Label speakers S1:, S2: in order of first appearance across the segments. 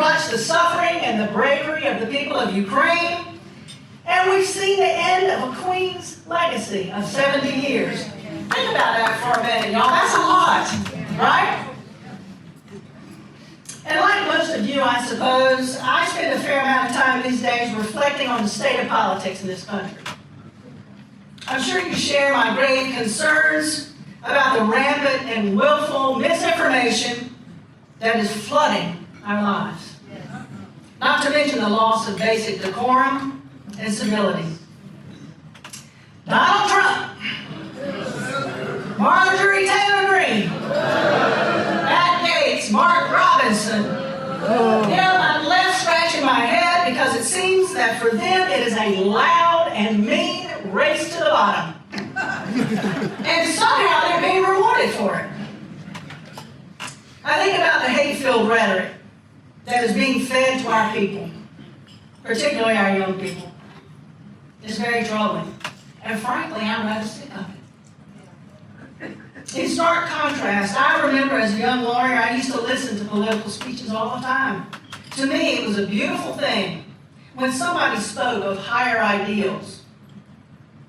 S1: watched the suffering and the bravery of the people of Ukraine, and we've seen the end of a queen's legacy of 70 years. Think about that for a minute, y'all. That's a lot, right? And like most of you, I suppose, I spend a fair amount of time these days reflecting on the state of politics in this country. I'm sure you share my grave concerns about the rampant and willful misinformation that is flooding our lives. Not to mention the loss of basic decorum and civility. Donald Trump, Marjorie Taylor Greene, Matt Gaetz, Mark Robinson. I'm left scratching my head because it seems that for them it is a loud and mean race to the bottom. And somehow they're being rewarded for it. I think about the hate-filled rhetoric that is being fed to our people, particularly our young people. It's very troubling. And frankly, I'm rather sick of it. In stark contrast, I remember as a young lawyer, I used to listen to political speeches all the time. To me, it was a beautiful thing when somebody spoke of higher ideals,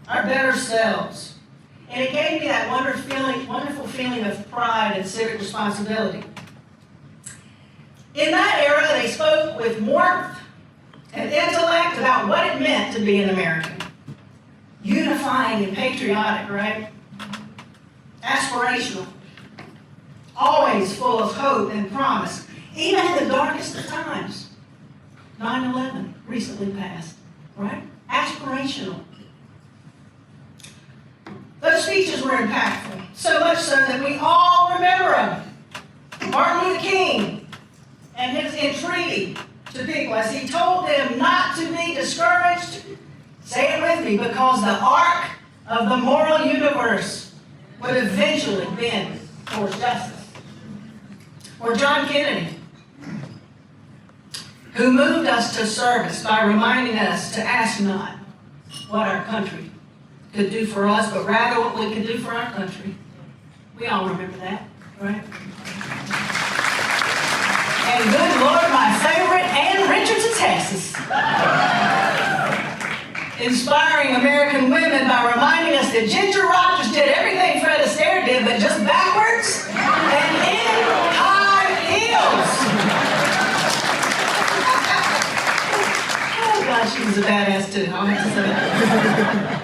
S1: our better selves. And it gave me that wonderful feeling of pride and civic responsibility. In that era, they spoke with warmth and intellect about what it meant to be an American. Unifying and patriotic, right? Aspirational. Always full of hope and promise, even in the darkest of times. 9/11 recently passed, right? Aspirational. Those speeches were impactful, so much so that we all remember them. Martin Luther King and his entreaty to people as he told them not to be discouraged. Say it with me, because the arc of the moral universe would eventually bend towards justice. Or John Kennedy, who moved us to service by reminding us to ask not what our country could do for us, but rather what we could do for our country. We all remember that, right? And good Lord, my favorite, Ann Richards of Texas. Inspiring American women by reminding us that Ginger Rogers did everything Fred Astaire did, but just backwards and in high heels. Oh God, she was a badass too, I'll have to say that.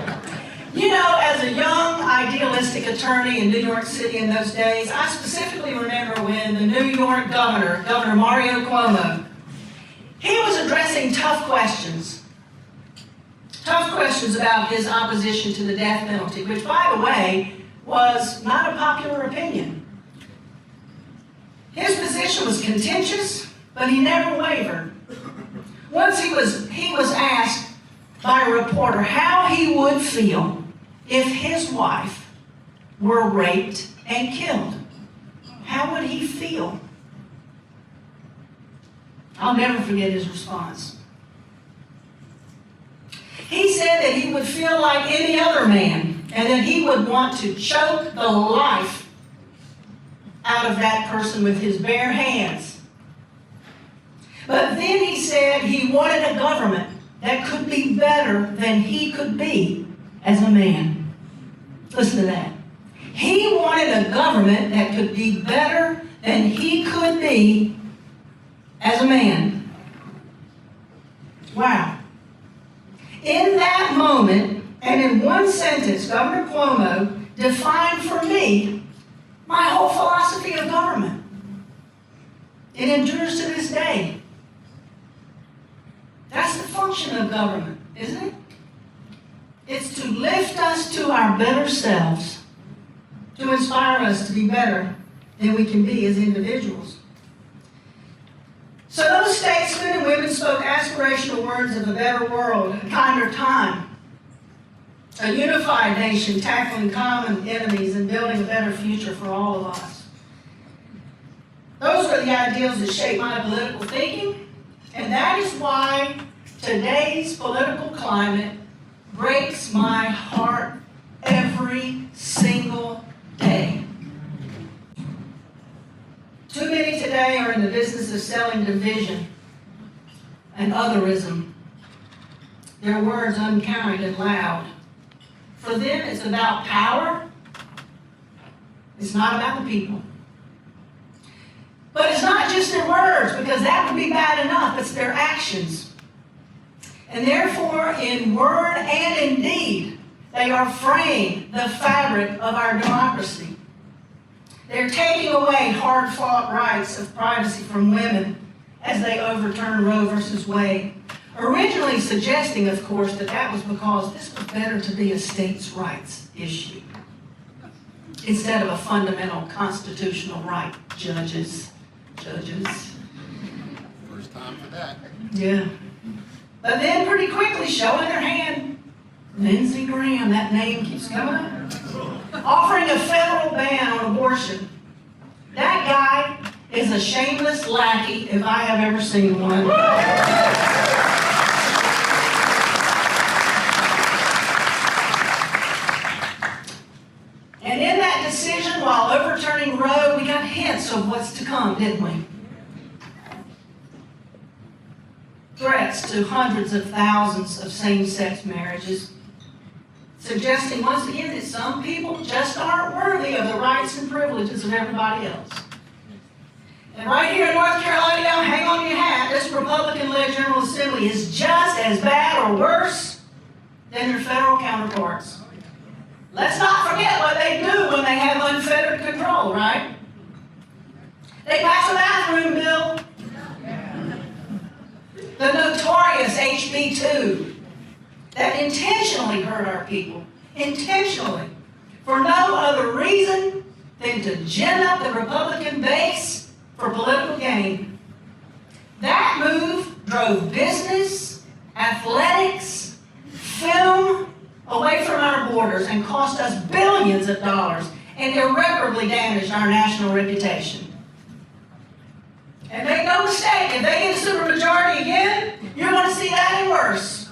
S1: You know, as a young, idealistic attorney in New York City in those days, I specifically remember when the New York governor, Governor Mario Cuomo, he was addressing tough questions about his opposition to the death penalty, which, by the way, was not a popular opinion. His position was contentious, but he never wavered. Once he was asked by a reporter how he would feel if his wife were raped and killed. How would he feel? I'll never forget his response. He said that he would feel like any other man and that he would want to choke the life out of that person with his bare hands. But then he said he wanted a government that could be better than he could be as a man. Listen to that. He wanted a government that could be better than he could be as a man. Wow. In that moment, and in one sentence, Governor Cuomo defined for me my whole philosophy of government. It endures to this day. That's the function of government, isn't it? It's to lift us to our better selves, to inspire us to be better than we can be as individuals. So those statesmen and women spoke aspirational words of a better world, a kinder time, a unified nation tackling common enemies and building a better future for all of us. Those were the ideals that shaped my political thinking, and that is why today's political climate breaks my heart every single day. Too many today are in the business of selling division and otherism. Their words unkind and loud. For them, it's about power. It's not about the people. But it's not just their words, because that would be bad enough. It's their actions. And therefore, in word and in deed, they are fraying the fabric of our democracy. They're taking away hard-fought rights of privacy from women as they overturn Roe versus Wade. Originally suggesting, of course, that that was because this was better to be a states' rights issue instead of a fundamental constitutional right. Judges.
S2: First time for that.
S1: Yeah. But then pretty quickly showing their hand, Lindsey Graham, that name keeps coming up, offering a federal ban on abortion. That guy is a shameless lackey if I have ever seen one. And in that decision, while overturning Roe, we got hints of what's to come, didn't we? Threats to hundreds of thousands of same-sex marriages, suggesting once again that some people just aren't worthy of the rights and privileges of everybody else. And right here in North Carolina, now hang on to your hat, this Republican-led General Assembly is just as bad or worse than their federal counterparts. Let's not forget what they do when they have unfettered control, right? They pass a bathroom bill. The notorious HB 2 that intentionally hurt our people, intentionally, for no other reason than to gin up the Republican base for political gain. That move drove business, athletics, film away from our borders and cost us billions of dollars and irreparably damaged our national reputation. And make no mistake, if they get a supermajority again, you're going to see that and worse.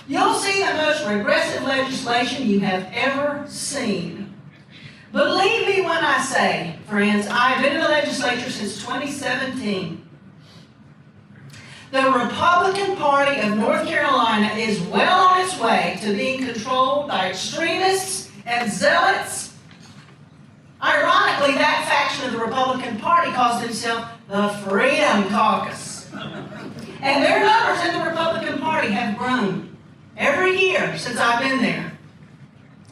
S1: You'll see the most regressive legislation you have ever seen. Believe me when I say, friends, I've been in the legislature since 2017. The Republican Party of North Carolina is well on its way to being controlled by extremists and zealots. Ironically, that faction of the Republican Party calls themselves the Freedom Caucus. And their numbers in the Republican Party have grown every year since I've been there.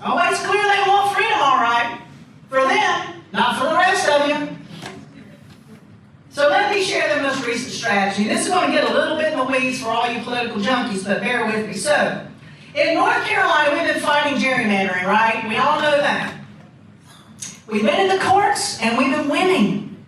S1: Oh, it's clear they want freedom, all right. For them, not for the rest of you. So let me share their most recent strategy. This is going to get a little bit in the weeds for all you political junkies, but bear with me. So, in North Carolina, we've been fighting gerrymandering, right? We all know that. We've been in the courts, and we've been winning.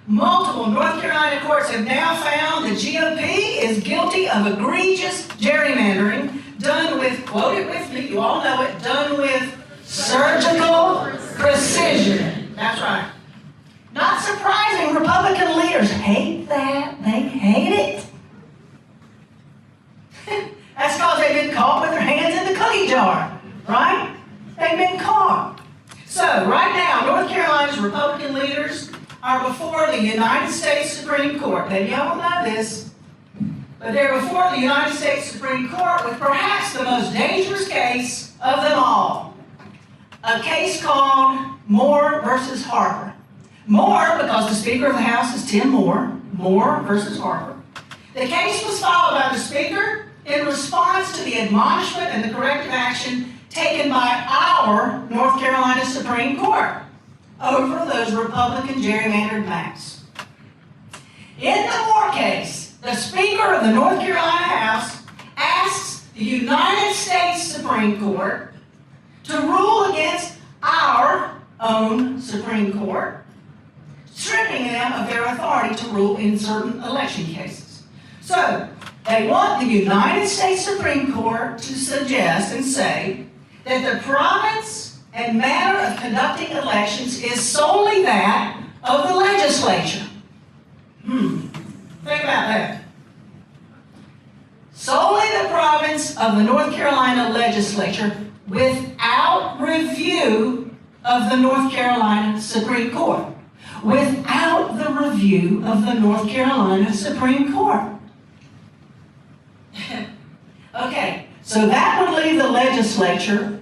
S1: Multiple North Carolina courts have now found the GOP is guilty of egregious gerrymandering, done with, quote it with me, you all know it, done with surgical precision. That's right. Not surprising, Republican leaders hate that. They hate it. That's because they've been caught with their hands in the cookie jar, right? They've been caught. So, right now, North Carolina's Republican leaders are before the United States Supreme Court. Maybe y'all don't know this, but they're before the United States Supreme Court with perhaps the most dangerous case of them all. A case called Moore versus Harper. Moore, because the Speaker of the House is Tim Moore. Moore versus Harper. The case was filed by the Speaker in response to the admonishment and the corrective action taken by our North Carolina Supreme Court over those Republican gerrymandered maps. In the Moore case, the Speaker of the North Carolina House asks the United States Supreme Court to rule against our own Supreme Court, stripping them of their authority to rule in certain election cases. So, they want the United States Supreme Court to suggest and say that the province and manner of conducting elections is solely that of the legislature. Think about that. Solely the province of the North Carolina legislature without review of the North Carolina Supreme Court. Without the review of the North Carolina Supreme Court. Okay, so that would leave the legislature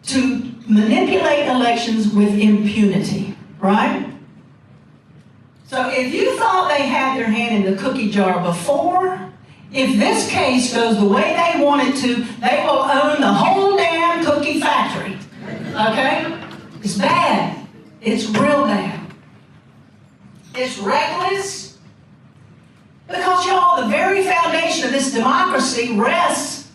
S1: to manipulate elections with impunity, right? So if you thought they had their hand in the cookie jar before, if this case goes the way they want it to, they will own the whole damn cookie factory. Okay? It's bad. It's real bad. It's reckless. Because, y'all, the very foundation of this democracy rests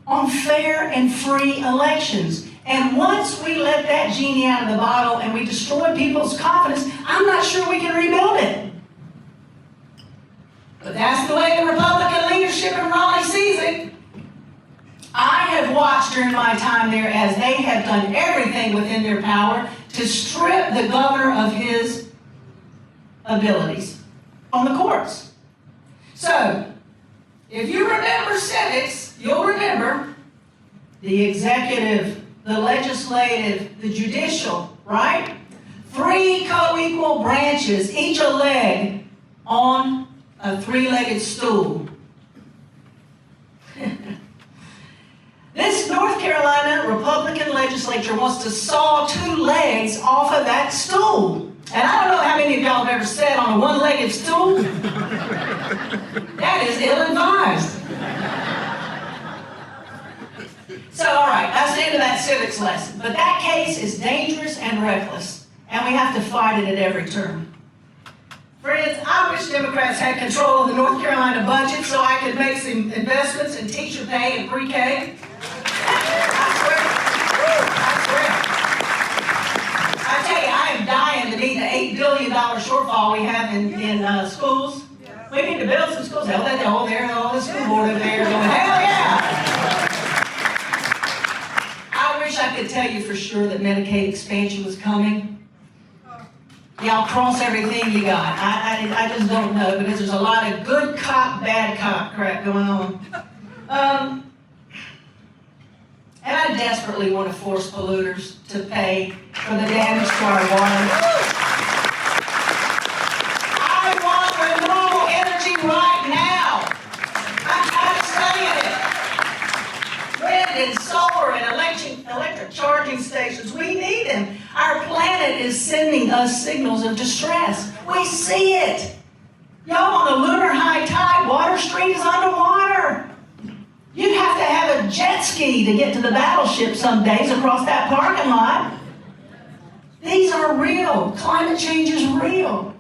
S1: on fair and free elections. And once we let that genie out of the bottle and we destroy people's confidence, I'm not sure we can rebuild it. But that's the way the Republican leadership in Raleigh sees it. I have watched during my time there as they have done everything within their power to strip the governor of his abilities on the courts. So, if you remember civics, you'll remember the executive, the legislative, the judicial, right? 3 co-equal branches, each a leg on a 3-legged stool. This North Carolina Republican legislature wants to saw 2 legs off of that stool. And I don't know how many of y'all have ever sat on a 1-legged stool. That is ill-advised. So, all right, that's the end of that civics lesson. But that case is dangerous and reckless, and we have to fight it at every turn. Friends, I wish Democrats had control of the North Carolina budget so I could make some investments in teacher pay and pre-K. I swear. I tell you, I am dying to meet the $8 billion shortfall we have in schools. We need to build some schools. All the school board over there going, hell yeah! I wish I could tell you for sure that Medicaid expansion was coming. Y'all cross everything you got. I just don't know because there's a lot of good cop, bad cop crap going on. And I desperately want to force polluters to pay for the damage to our water. I want renewable energy right now. I'm studying it. Wind and solar and electric charging stations. We need them. Our planet is sending us signals of distress. We see it. Y'all, on a lunar high tide, Water Street is underwater. You'd have to have a jet ski to get to the battleship some days across that parking lot. These are real. Climate change is real.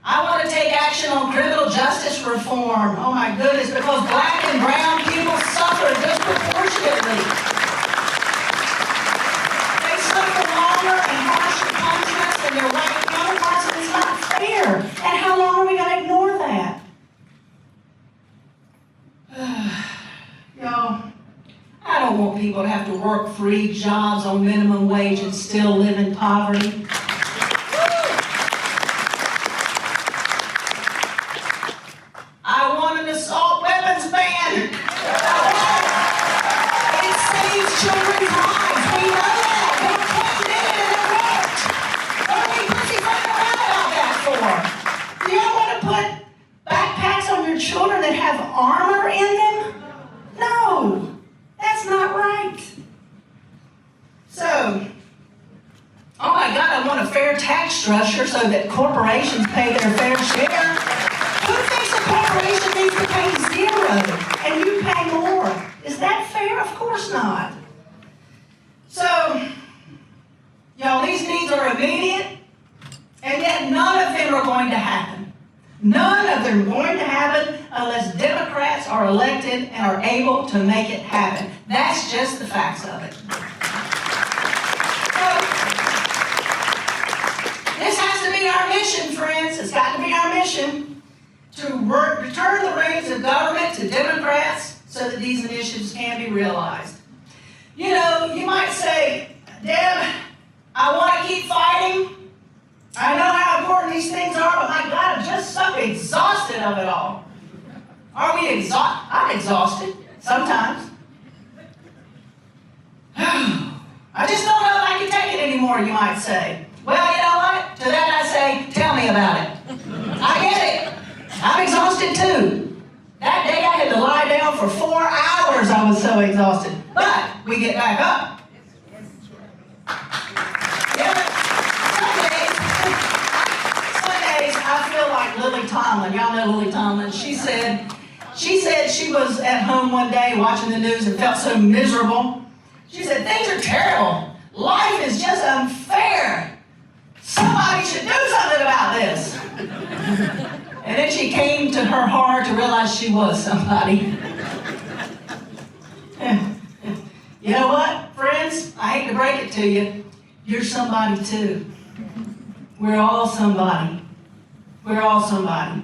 S1: I want to take action on criminal justice reform. Oh my goodness, because black and brown people suffer disproportionately. They suffer longer and harsher punishments than their white counterparts, and it's not fair. And how long are we going to ignore that? Y'all, I don't want people to have to work 3 jobs on minimum wage and still live in poverty. I want an assault weapons ban. It saves children's lives. We know that. Bill Clinton did it and it worked. What are we pussyfooting around about that for? Do y'all want to put backpacks on your children that have armor in them? No, that's not right. So, oh my God, I want a fair tax structure so that corporations pay their fair share. Who thinks a corporation needs to pay 0 and you pay more? Is that fair? Of course not. So, y'all, these needs are immediate, and yet none of them are going to happen. None of them are going to happen unless Democrats are elected and are able to make it happen. That's just the facts of it. So, this has to be our mission, friends. It's got to be our mission to return the reins of government to Democrats so that these initiatives can be realized. You know, you might say, Deb, I want to keep fighting. I know how important these things are, but my God, I'm just so exhausted of it all. Are we exhausted? I'm exhausted sometimes. I just don't know if I can take it anymore, you might say. Well, you know what? To that I say, tell me about it. I get it. I'm exhausted too. That day I had to lie down for 4 hours. I was so exhausted. But we get back up. Yeah, some days I feel like Lily Tomlin. Y'all know Lily Tomlin. She said she was at home one day watching the news and felt so miserable. She said, things are terrible. Life is just unfair. Somebody should do something about this. And then she came to her heart to realize she was somebody. You know what, friends? I hate to break it to you. You're somebody too. We're all somebody. We're all somebody.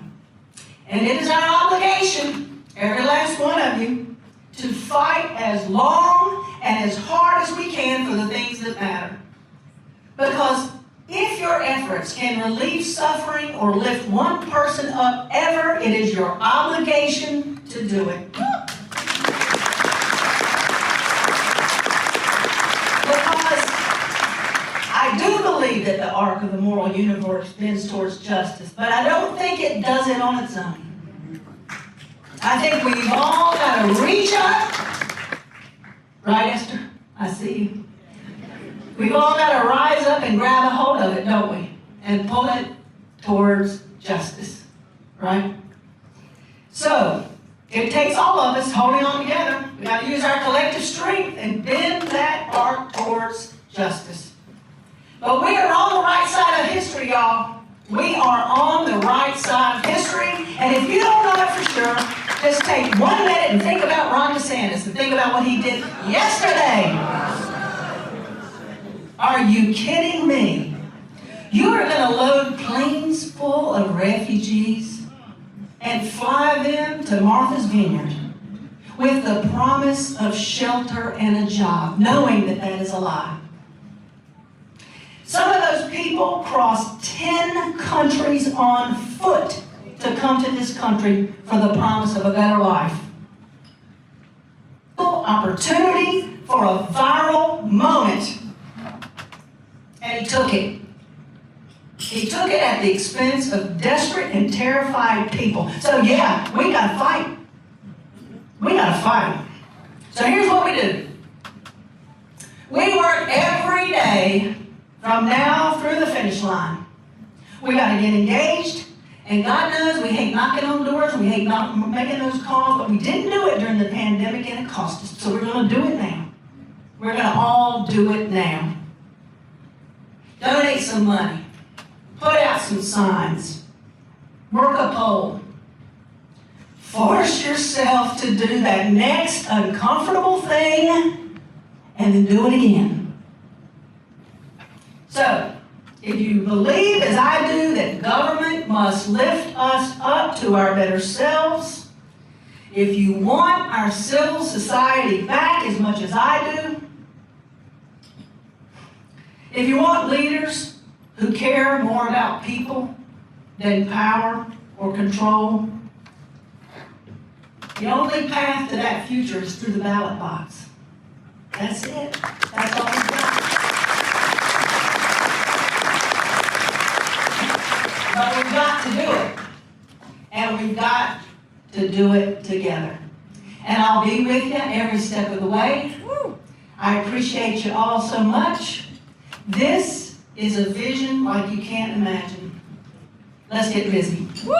S1: And it is our obligation, every last one of you, to fight as long and as hard as we can for the things that matter. Because if your efforts can relieve suffering or lift one person up ever, it is your obligation to do it. Because I do believe that the arc of the moral universe bends towards justice, but I don't think it does it on its own. I think we've all got to reach up. Right, Esther? I see you. We've all got to rise up and grab a hold of it, don't we? And pull it towards justice, right? So, it takes all of us holding on together. We've got to use our collective strength and bend that arc towards justice. But we are on the right side of history, y'all. We are on the right side of history. And if you don't know it for sure, just take 1 minute and think about Ron DeSantis and think about what he did yesterday. Are you kidding me? You are going to load planes full of refugees and fly them to Martha's Vineyard with the promise of shelter and a job, knowing that that is a lie. Some of those people crossed 10 countries on foot to come to this country for the promise of a better life. Opportunity for a viral moment. And he took it. He took it at the expense of desperate and terrified people. So yeah, we gotta fight. We gotta fight. So here's what we do. We work every day from now through the finish line. We gotta get engaged. And God knows we hate knocking on doors, we hate not making those calls, but we didn't do it during the pandemic and it cost us. So we're going to do it now. We're going to all do it now. Donate some money. Put out some signs. Work a poll. Force yourself to do that next uncomfortable thing and then do it again. So, if you believe, as I do, that government must lift us up to our better selves, if you want our civil society back as much as I do, if you want leaders who care more about people than power or control, the only path to that future is through the ballot box. That's it. That's all we've got. But we've got to do it. And we've got to do it together. And I'll be with you every step of the way. I appreciate you all so much. This is a vision like you can't imagine. Let's get busy. Woo!